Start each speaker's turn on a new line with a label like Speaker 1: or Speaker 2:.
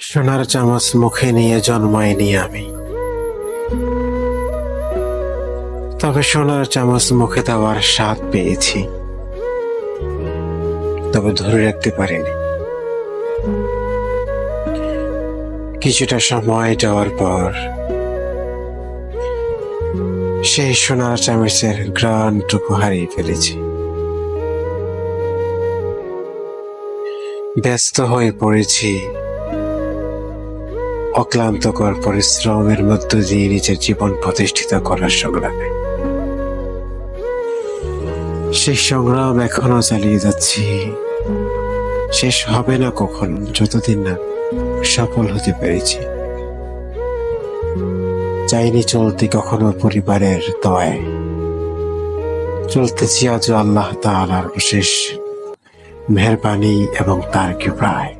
Speaker 1: সোনার চামচ মুখে নিয়ে জন্মাইনি আমি, তবে সোনার চামচ মুখে দেওয়ার স্বাদ পেয়েছি, তবে ধরে রাখতে পারিনি। কিছুটা সময় যাওয়ার পর সেই সোনার চামচের ঘ্রাণটুকু হারিয়ে ফেলেছি। ব্যস্ত হয়ে পড়েছি অক্লান্তকর পরিশ্রমের মধ্য দিয়ে নিজের জীবন প্রতিষ্ঠিত করার সংগ্রামে। সেই সংগ্রাম এখনো চালিয়ে যাচ্ছি, শেষ হবে না কখনো, যতদিন না সফল হতে পেরেছি। চাইনি চলতে কখনো পরিবারের দয়, চলতেছি আজ আল্লাহ তাআলার অশেষ মেহেরবানি এবং তার কৃপায়।